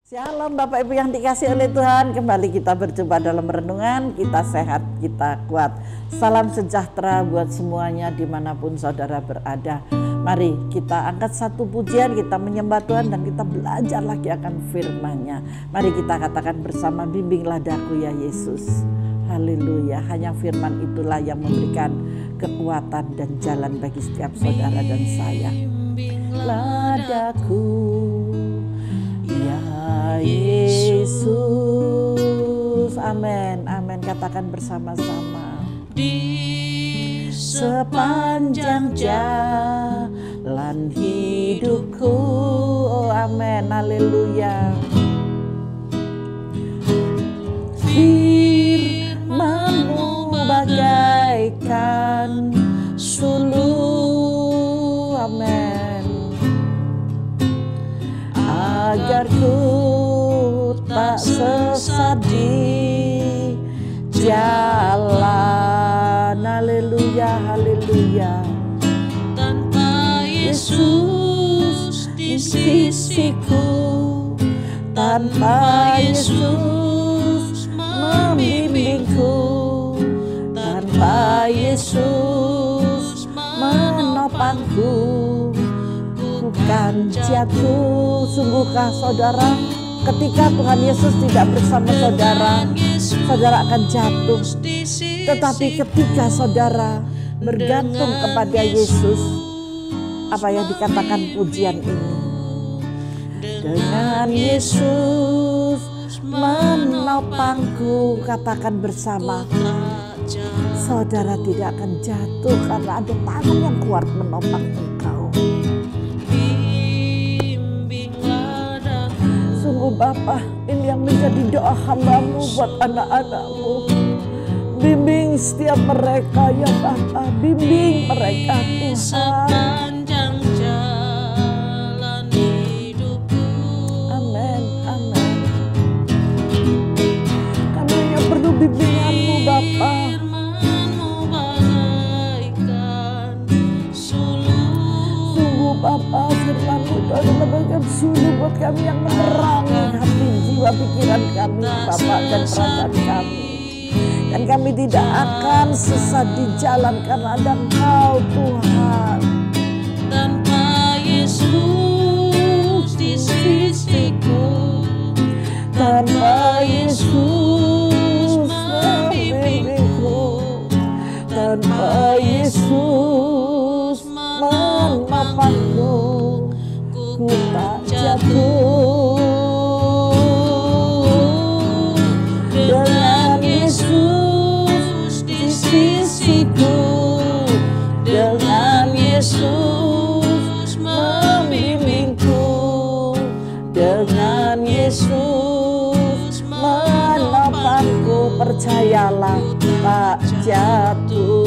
Shalom Bapak Ibu yang dikasih oleh Tuhan, kembali kita berjumpa dalam renungan, kita sehat, kita kuat. Salam sejahtera buat semuanya dimanapun saudara berada. Mari kita angkat satu pujian, kita menyembah Tuhan dan kita belajar lagi akan firman-Nya. Mari kita katakan bersama, bimbinglah daku ya Yesus. Haleluya, hanya firman itulah yang memberikan kekuatan dan jalan bagi setiap saudara dan saya. Bimbinglah daku ya Yesus, amin, amin. Katakan bersama-sama. Di sepanjang jalan hidupku, oh amin, haleluya. Firman-Mu bagaikan suluh, amin, agar ku tak sesat di jalan. Haleluya, haleluya. Tanpa Yesus di sisiku, tanpa Yesus membimbingku, tanpa Yesus menopangku, bukan jatuh. Sungguhkah saudara, ketika Tuhan Yesus tidak bersama saudara, saudara akan jatuh. Tetapi ketika saudara bergantung kepada Yesus, apa yang dikatakan pujian ini? Dengan Yesus menopangku, katakan bersama, saudara tidak akan jatuh karena ada tangan yang kuat menopang engkau. Sungguh Bapa, ini yang menjadi doa hamba-Mu buat anak-anak-Mu. Bimbing setiap mereka ya Bapa, bimbing mereka Tuhan. Amin, amin. Kami hanya perlu bimbingan-Mu Bapa. Sungguh Bapa, firman-Mu adalah bagian suluh buat kami yang menerangi hati, jiwa, pikiran kami Bapa dan perasaan kami. Dan kami tidak akan sesat di jalan karena ada Engkau Tuhan. Tanpa Yesus di sisiku, tanpa Yesus membimbingku, tanpa Yesus menopangku, ku tak jatuh. Dengan Yesus di sisiku, dengan Yesus membimbingku, dengan Yesus menopangku, percayalah tak jatuh.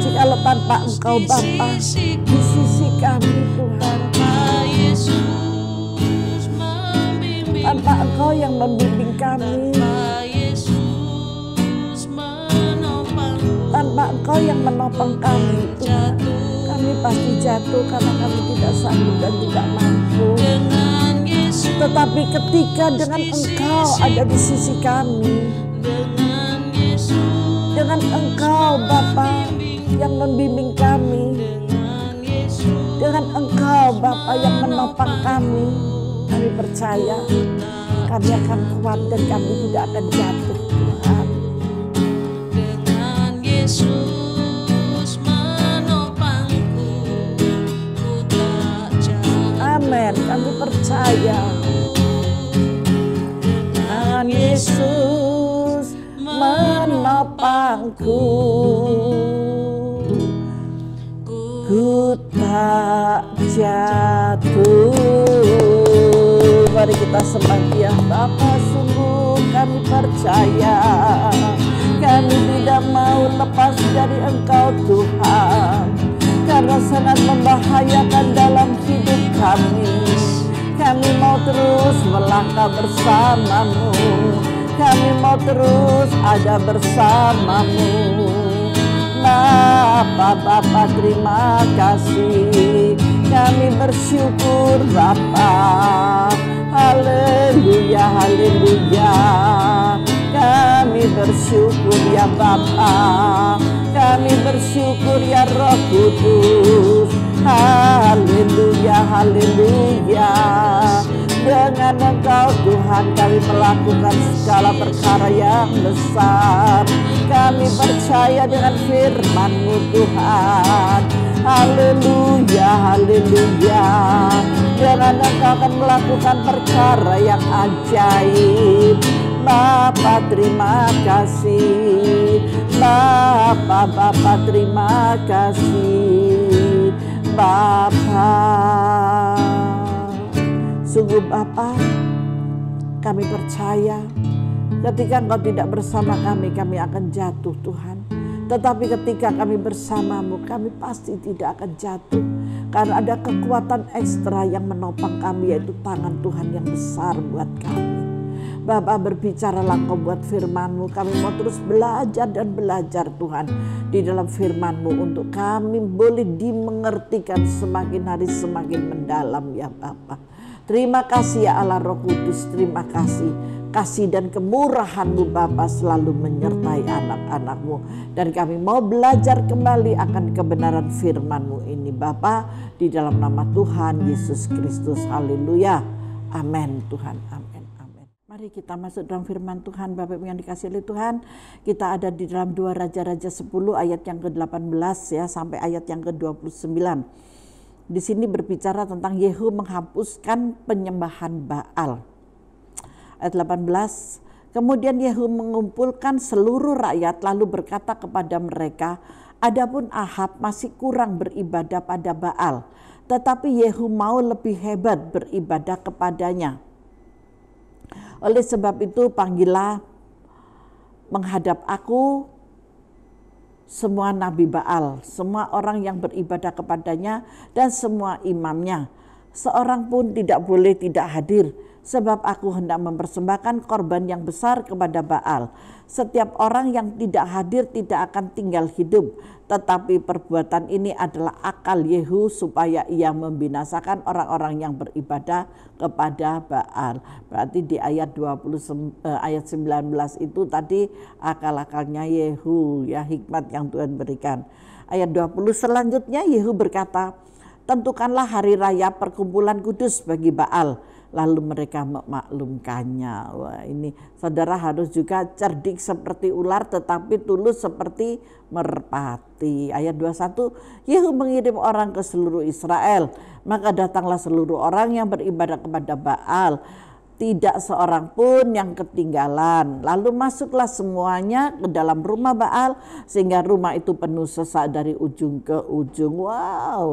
Jikalau tanpa Engkau Bapa di sisi kami Tuhan, tanpa Engkau yang membimbing kami, tanpa Engkau yang menopang kami Tuhan, kami pasti jatuh karena kami tidak sanggup dan tidak mampu. Tetapi ketika dengan Engkau ada di sisi kami, dengan Engkau Bapa yang membimbing kami, dengan Engkau Bapa yang menopang kami, kami percaya kami akan kuat dan kami tidak akan jatuh Tuhan. Dengan Yesus menopangku, ku tak jatuh. Amin, kami percaya. Dengan Yesus menopangku, ku tak jatuh. Mari kita sembah Dia. Bapa, sungguh kami percaya, kami tidak mau lepas dari Engkau Tuhan, karena sangat membahayakan dalam hidup kami. Kami mau terus melangkah bersama-Mu, kami mau terus ada bersama-Mu. Bapa, terima kasih Kami bersyukur Bapa. Haleluya, haleluya. Kami bersyukur ya Bapa. Kami bersyukur ya Roh Kudus. Haleluya, haleluya. Dengan Engkau Tuhan kami melakukan segala perkara yang besar. Kami percaya dengan firman-Mu Tuhan. Haleluya, haleluya. Dengan Engkau akan melakukan perkara yang ajaib. Bapa terima kasih. Bapa terima kasih. Bapa, sungguh Bapa, kami percaya ketika Engkau tidak bersama kami akan jatuh Tuhan. Tetapi ketika kami bersamamu, kami pasti tidak akan jatuh. Karena ada kekuatan ekstra yang menopang kami, yaitu tangan Tuhan yang besar buat kami. Bapa, berbicaralah Engkau buat firman-Mu. Kami mau terus belajar dan belajar Tuhan di dalam firman-Mu, untuk kami boleh dimengertikan semakin hari semakin mendalam ya Bapa. Terima kasih ya Allah Roh Kudus, terima kasih. Kasih dan kemurahan-Mu Bapa selalu menyertai anak-anak-Mu. Dan kami mau belajar kembali akan kebenaran firman-Mu ini Bapa, di dalam nama Tuhan Yesus Kristus. Haleluya. Amin Tuhan, amin. Mari kita masuk dalam firman Tuhan. Bapak Ibu yang dikasihi oleh Tuhan, kita ada di dalam 2 Raja-Raja 10 ayat yang ke-18 ya sampai ayat yang ke-29. Di sini berbicara tentang Yehu menghapuskan penyembahan Baal. Ayat 18, kemudian Yehu mengumpulkan seluruh rakyat lalu berkata kepada mereka, adapun Ahab masih kurang beribadah pada Baal, tetapi Yehu mau lebih hebat beribadah kepadanya. Oleh sebab itu panggillah menghadap aku semua nabi Baal, semua orang yang beribadah kepadanya dan semua imamnya. Seorang pun tidak boleh tidak hadir, sebab aku hendak mempersembahkan korban yang besar kepada Baal. Setiap orang yang tidak hadir tidak akan tinggal hidup, tetapi perbuatan ini adalah akal Yehu supaya ia membinasakan orang-orang yang beribadah kepada Baal. Berarti di ayat 19 itu tadi akal-akalnya Yehu ya, hikmat yang Tuhan berikan. Ayat 20 selanjutnya Yehu berkata, tentukanlah hari raya perkumpulan kudus bagi Baal. Lalu mereka memaklumkannya. Wah, ini saudara harus juga cerdik seperti ular tetapi tulus seperti merpati. Ayat 21, Yehu mengirim orang ke seluruh Israel. Maka datanglah seluruh orang yang beribadah kepada Baal. Tidak seorang pun yang ketinggalan. Lalu masuklah semuanya ke dalam rumah Baal sehingga rumah itu penuh sesak dari ujung ke ujung. Wow,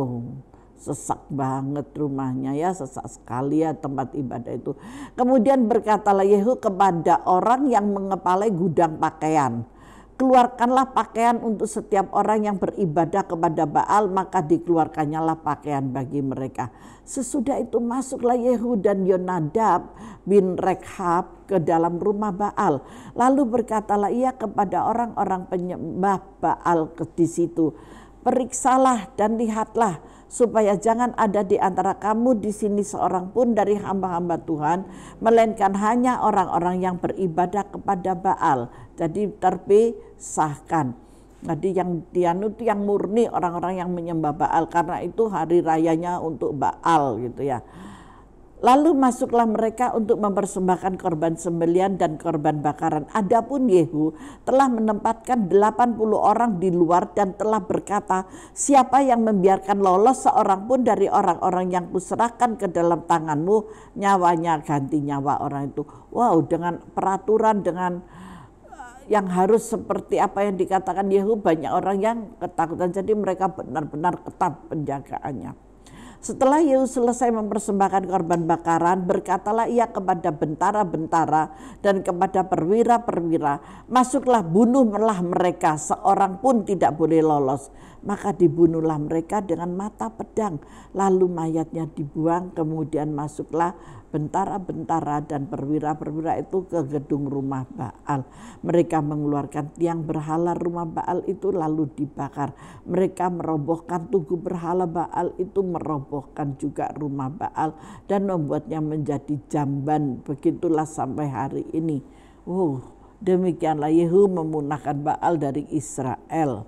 sesak banget rumahnya ya, sesak sekali ya tempat ibadah itu. Kemudian berkatalah Yehu kepada orang yang mengepalai gudang pakaian, keluarkanlah pakaian untuk setiap orang yang beribadah kepada Baal, maka dikeluarkannya lah pakaian bagi mereka. Sesudah itu masuklah Yehu dan Yonadab bin Rekhab ke dalam rumah Baal. Lalu berkatalah ia kepada orang-orang penyembah Baal di situ, periksalah dan lihatlah supaya jangan ada di antara kamu di sini seorang pun dari hamba-hamba Tuhan, melainkan hanya orang-orang yang beribadah kepada Baal. Jadi terpisahkan. Jadi yang dianut yang murni orang-orang yang menyembah Baal, karena itu hari rayanya untuk Baal gitu ya. Lalu masuklah mereka untuk mempersembahkan korban sembelihan dan korban bakaran. Adapun Yehu telah menempatkan 80 orang di luar dan telah berkata, siapa yang membiarkan lolos seorang pun dari orang-orang yang kuserahkan ke dalam tanganmu, nyawanya ganti nyawa orang itu. Wow, dengan peraturan, dengan yang harus seperti apa yang dikatakan Yehu, banyak orang yang ketakutan. Jadi mereka benar-benar ketat penjagaannya. Setelah Yehu selesai mempersembahkan korban bakaran, berkatalah ia kepada bentara-bentara dan kepada perwira-perwira, masuklah bunuhlah mereka, seorang pun tidak boleh lolos. Maka dibunuhlah mereka dengan mata pedang, lalu mayatnya dibuang, kemudian masuklah bentara-bentara dan perwira-perwira itu ke gedung rumah Baal. Mereka mengeluarkan tiang berhala rumah Baal itu lalu dibakar. Mereka merobohkan tugu berhala Baal itu, merobohkan juga rumah Baal dan membuatnya menjadi jamban. Begitulah sampai hari ini. Demikianlah Yehu memunahkan Baal dari Israel.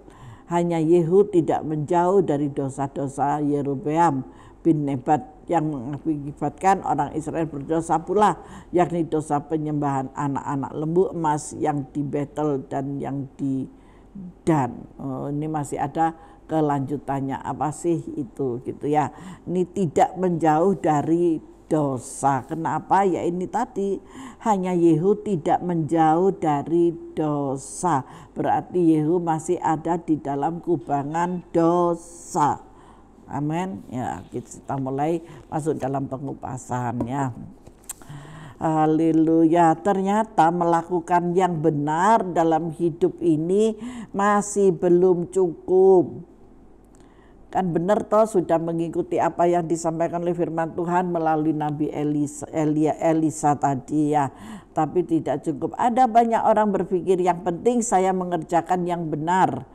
Hanya Yehu tidak menjauh dari dosa-dosa Yerobeam bin Nebat yang mengakibatkan orang Israel berdosa pula, yakni dosa penyembahan anak-anak lembu emas yang di Betel dan yang di Dan. Ini masih ada kelanjutannya, apa sih itu gitu ya. Ini tidak menjauh dari dosa. Kenapa? Ya ini tadi, hanya Yehu tidak menjauh dari dosa. Berarti Yehu masih ada di dalam kubangan dosa. Amin. Ya, kita mulai masuk dalam pengupasan ya. Haleluya. Ternyata melakukan yang benar dalam hidup ini masih belum cukup. Kan benar toh, sudah mengikuti apa yang disampaikan oleh firman Tuhan melalui Nabi Elisa tadi ya. Tapi tidak cukup. Ada banyak orang berpikir yang penting saya mengerjakan yang benar.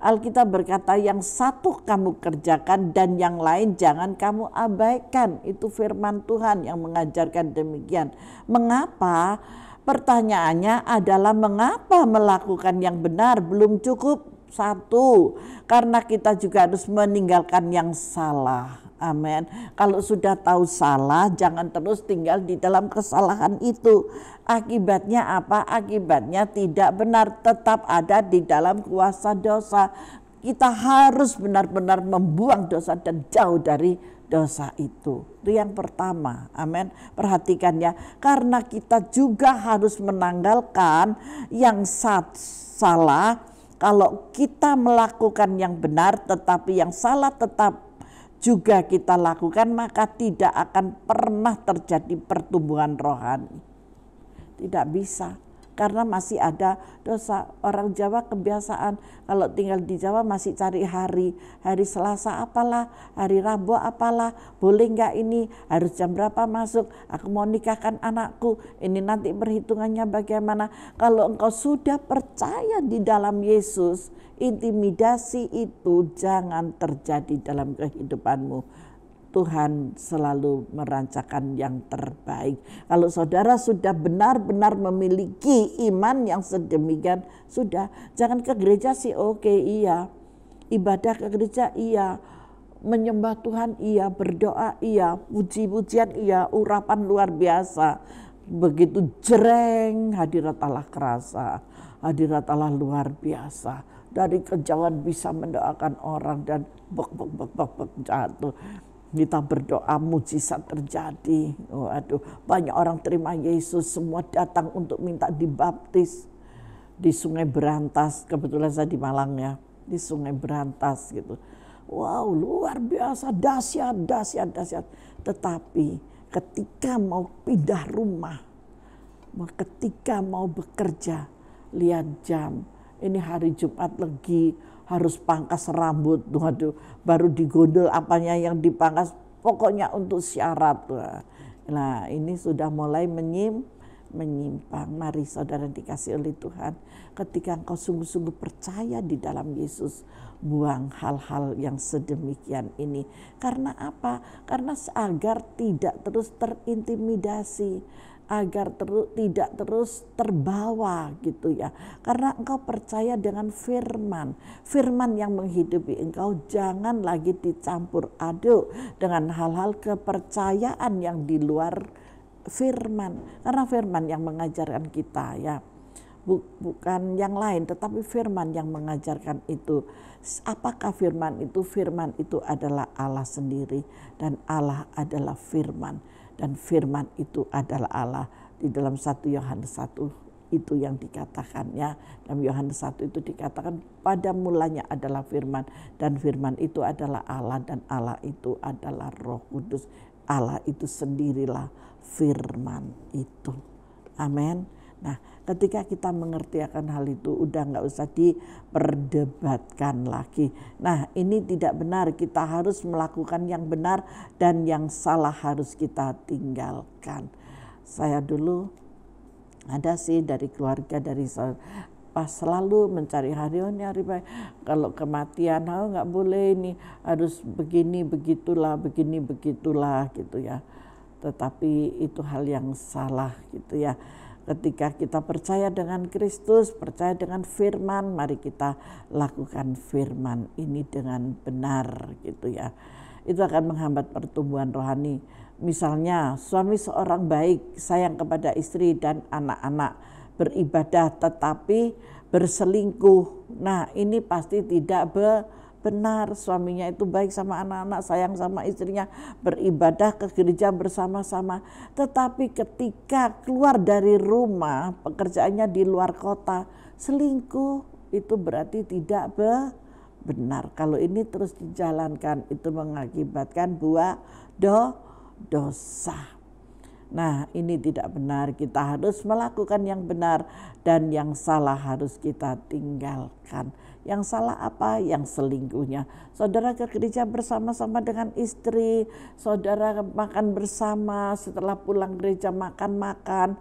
Alkitab berkata yang satu kamu kerjakan dan yang lain jangan kamu abaikan. Itu firman Tuhan yang mengajarkan demikian. Mengapa? Pertanyaannya adalah mengapa melakukan yang benar belum cukup? Satu, karena kita juga harus meninggalkan yang salah. Amin. Kalau sudah tahu salah, jangan terus tinggal di dalam kesalahan itu. Akibatnya apa? Akibatnya tidak benar, tetap ada di dalam kuasa dosa. Kita harus benar-benar membuang dosa dan jauh dari dosa itu. Itu yang pertama. Amin. Perhatikan ya, karena kita juga harus menanggalkan yang salah. Kalau kita melakukan yang benar tetapi yang salah tetap juga kita lakukan, maka tidak akan pernah terjadi pertumbuhan rohani. Tidak bisa, karena masih ada dosa. Orang Jawa kebiasaan kalau tinggal di Jawa masih cari hari Selasa apalah, hari Rabu apalah, boleh nggak ini, harus jam berapa masuk, aku mau nikahkan anakku, ini nanti perhitungannya bagaimana. Kalau engkau sudah percaya di dalam Yesus, intimidasi itu jangan terjadi dalam kehidupanmu. Tuhan selalu merancangkan yang terbaik. Kalau saudara sudah benar-benar memiliki iman yang sedemikian, sudah, jangan ke gereja sih oke, iya, ibadah ke gereja iya, menyembah Tuhan iya, berdoa iya, puji-pujian iya, urapan luar biasa. Begitu jreng, hadirat Allah kerasa, hadirat Allah luar biasa. Dari kejauhan bisa mendoakan orang dan bek jatuh. Kita berdoa, mujizat terjadi. Banyak orang terima Yesus, semua datang untuk minta dibaptis di Sungai Berantas. Kebetulan saya di Malang ya, di Sungai Berantas gitu. Wow, luar biasa, dahsyat. Tetapi ketika mau pindah rumah, ketika mau bekerja, lihat jam. Ini hari Jumat Legi, harus pangkas rambut, baru digondol apanya yang dipangkas, pokoknya untuk syarat. Nah ini sudah mulai menyimpang. Mari saudara dikasih oleh Tuhan, ketika engkau sungguh-sungguh percaya di dalam Yesus, buang hal-hal yang sedemikian ini. Karena apa? Karena agar tidak terus terintimidasi, agar tidak terus terbawa gitu ya. Karena engkau percaya dengan firman yang menghidupi engkau, jangan lagi dicampur aduk dengan hal-hal kepercayaan yang di luar firman. Karena firman yang mengajarkan kita ya, bukan yang lain, tetapi firman yang mengajarkan itu. Apakah firman itu? Firman itu adalah Allah sendiri, dan Allah adalah firman. Dan firman itu adalah Allah. Di dalam 1 Yohanes 1 itu yang dikatakannya. Dalam Yohanes 1 itu dikatakan pada mulanya adalah firman. Dan firman itu adalah Allah, dan Allah itu adalah Roh Kudus. Allah itu sendirilah firman itu. Amin. Nah, ketika kita mengerti akan hal itu, udah nggak usah diperdebatkan lagi. Nah, ini tidak benar, kita harus melakukan yang benar dan yang salah harus kita tinggalkan. Saya dulu ada sih dari keluarga, dari pas selalu mencari hari baik. Kalau kematian, nggak boleh ini, harus begini begitulah gitu ya. Tetapi itu hal yang salah gitu ya. Ketika kita percaya dengan Kristus, percaya dengan firman, mari kita lakukan firman ini dengan benar gitu ya. Itu akan menghambat pertumbuhan rohani. Misalnya suami seorang baik, sayang kepada istri dan anak-anak, beribadah tetapi berselingkuh. Nah, ini pasti tidak benar. Suaminya itu baik sama anak-anak, sayang sama istrinya, beribadah ke gereja bersama-sama. Tetapi ketika keluar dari rumah, pekerjaannya di luar kota, selingkuh, itu berarti tidak benar. Kalau ini terus dijalankan, itu mengakibatkan buah dosa. Nah, ini tidak benar. Kita harus melakukan yang benar dan yang salah harus kita tinggalkan. Yang salah apa? Yang selingkuhnya. Saudara ke gereja bersama-sama dengan istri, saudara makan bersama, setelah pulang gereja makan-makan,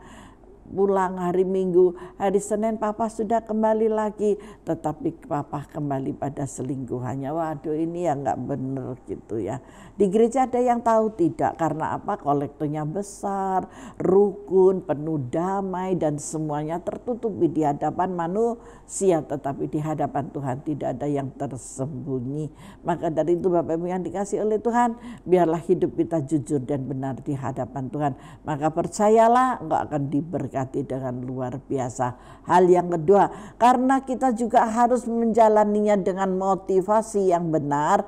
pulang hari Minggu, hari Senin papa sudah kembali lagi, tetapi papa kembali pada selingkuhannya. Waduh, ini ya nggak benar gitu ya. Di gereja ada yang tahu tidak, karena apa? Kolektornya besar, rukun, penuh damai dan semuanya tertutupi di hadapan manusia, tetapi di hadapan Tuhan tidak ada yang tersembunyi. Maka dari itu Bapak Ibu yang dikasih oleh Tuhan, biarlah hidup kita jujur dan benar di hadapan Tuhan. Maka percayalah engkau akan diberkati dengan luar biasa. Hal yang kedua, karena kita juga harus menjalaninya dengan motivasi yang benar,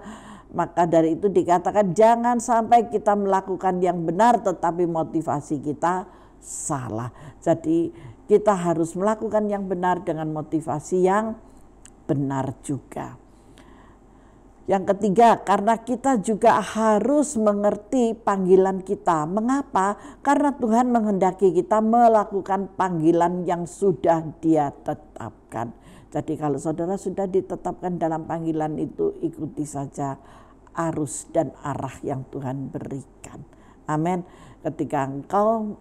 maka dari itu dikatakan jangan sampai kita melakukan yang benar tetapi motivasi kita salah. Jadi kita harus melakukan yang benar dengan motivasi yang benar juga. Yang ketiga, karena kita juga harus mengerti panggilan kita. Mengapa? Karena Tuhan menghendaki kita melakukan panggilan yang sudah Dia tetapkan. Jadi kalau saudara sudah ditetapkan dalam panggilan itu, ikuti saja arus dan arah yang Tuhan berikan. Amin. Ketika engkau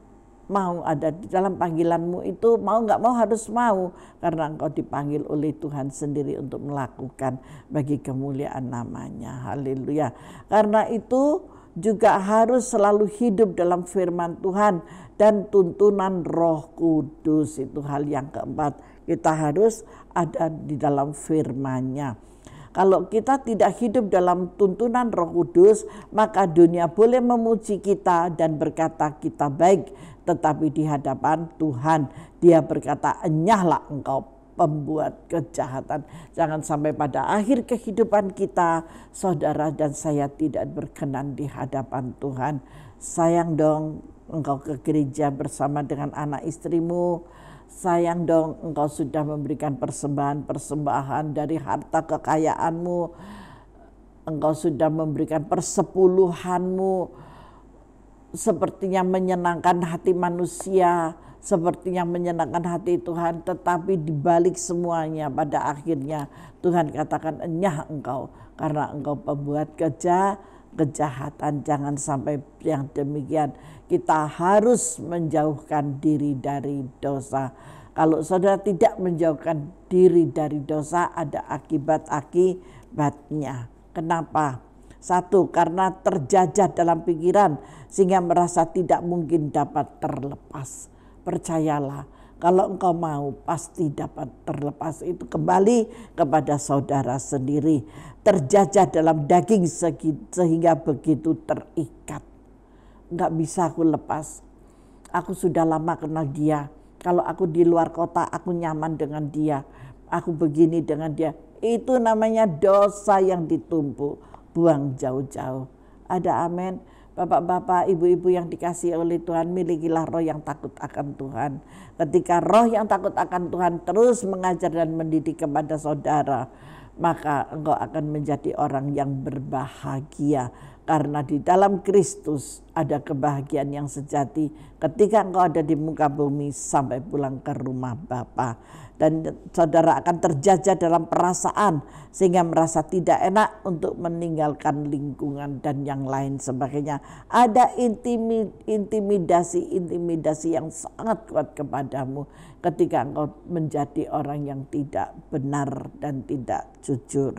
mau ada di dalam panggilanmu itu, mau nggak mau harus mau, karena engkau dipanggil oleh Tuhan sendiri untuk melakukan bagi kemuliaan namanya. Haleluya. Karena itu juga harus selalu hidup dalam firman Tuhan dan tuntunan Roh Kudus. Itu hal yang keempat, kita harus ada di dalam firman-Nya. Kalau kita tidak hidup dalam tuntunan Roh Kudus, maka dunia boleh memuji kita dan berkata kita baik, tetapi di hadapan Tuhan Dia berkata, enyahlah engkau pembuat kejahatan. Jangan sampai pada akhir kehidupan kita, saudara dan saya tidak berkenan di hadapan Tuhan. Sayang dong engkau ke gereja bersama dengan anak istrimu. Sayang dong engkau sudah memberikan persembahan dari harta kekayaanmu. Engkau sudah memberikan persepuluhanmu. Sepertinya menyenangkan hati manusia, sepertinya menyenangkan hati Tuhan. Tetapi dibalik semuanya pada akhirnya Tuhan katakan enyah engkau. Karena engkau pembuat kejahatan. Jangan sampai yang demikian. Kita harus menjauhkan diri dari dosa. Kalau saudara tidak menjauhkan diri dari dosa, ada akibatnya. Kenapa? Satu, karena terjajah dalam pikiran sehingga merasa tidak mungkin dapat terlepas. Percayalah, kalau engkau mau pasti dapat terlepas. Itu kembali kepada saudara sendiri. Terjajah dalam daging sehingga begitu terikat. Enggak bisa aku lepas. Aku sudah lama kenal dia. Kalau aku di luar kota, aku nyaman dengan dia. Aku begini dengan dia. Itu namanya dosa yang ditumpuk. Buang jauh-jauh. Ada amin. Bapak-bapak, ibu-ibu yang dikasihi oleh Tuhan, milikilah roh yang takut akan Tuhan. Ketika roh yang takut akan Tuhan terus mengajar dan mendidik kepada saudara, maka engkau akan menjadi orang yang berbahagia. Karena di dalam Kristus ada kebahagiaan yang sejati ketika engkau ada di muka bumi sampai pulang ke rumah Bapa. Dan saudara akan terjajah dalam perasaan sehingga merasa tidak enak untuk meninggalkan lingkungan dan yang lain sebagainya. Ada intimidasi yang sangat kuat kepadamu ketika engkau menjadi orang yang tidak benar dan tidak jujur.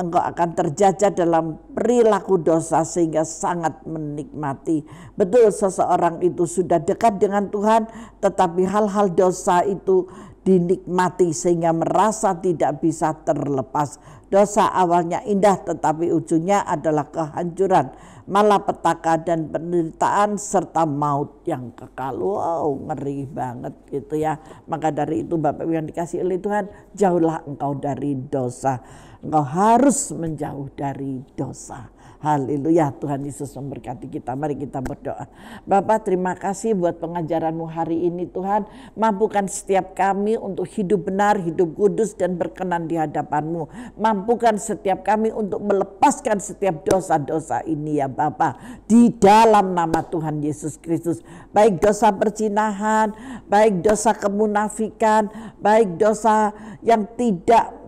Engkau akan terjajah dalam perilaku dosa sehingga sangat menikmati. Betul, seseorang itu sudah dekat dengan Tuhan, tetapi hal-hal dosa itu dinikmati sehingga merasa tidak bisa terlepas. Dosa awalnya indah tetapi ujungnya adalah kehancuran, malapetaka dan penderitaan serta maut yang kekal. Wow, ngeri banget gitu ya. Maka dari itu Bapak Ibu yang dikasihi oleh Tuhan, jauhlah engkau dari dosa. Engkau harus menjauh dari dosa. Haleluya, Tuhan Yesus memberkati kita. Mari kita berdoa. Bapa, terima kasih buat pengajaran-Mu hari ini Tuhan. Mampukan setiap kami untuk hidup benar, hidup kudus dan berkenan di hadapan-Mu. Mampukan setiap kami untuk melepaskan setiap dosa-dosa ini ya Bapa. Di dalam nama Tuhan Yesus Kristus. Baik dosa perzinahan, baik dosa kemunafikan, baik dosa yang tidak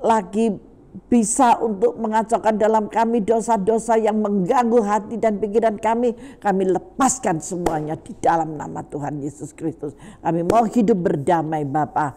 lagi bisa untuk mengacaukan dalam kami, dosa-dosa yang mengganggu hati dan pikiran kami lepaskan semuanya di dalam nama Tuhan Yesus Kristus. Kami mau hidup berdamai Bapa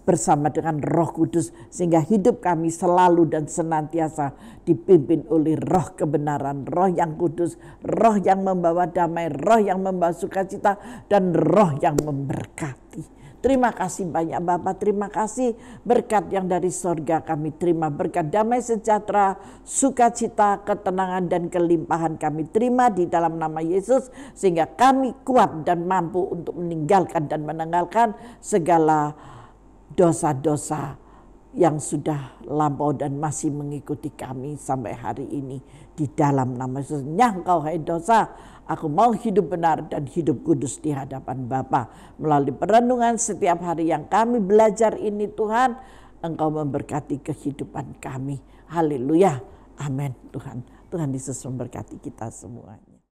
bersama dengan Roh Kudus sehingga hidup kami selalu dan senantiasa dipimpin oleh Roh kebenaran, Roh yang kudus, Roh yang membawa damai, Roh yang membawa sukacita dan Roh yang memberkati. Terima kasih banyak Bapak, terima kasih berkat yang dari sorga kami terima, berkat damai sejahtera, sukacita, ketenangan dan kelimpahan kami terima di dalam nama Yesus sehingga kami kuat dan mampu untuk meninggalkan dan menanggalkan segala dosa-dosa yang sudah lampau dan masih mengikuti kami sampai hari ini di dalam nama Yesus. Nyangkau hai dosa, aku mau hidup benar dan hidup kudus di hadapan Bapa. Melalui perenungan setiap hari yang kami belajar ini Tuhan, Engkau memberkati kehidupan kami. Haleluya. Amin Tuhan. Tuhan Yesus memberkati kita semuanya.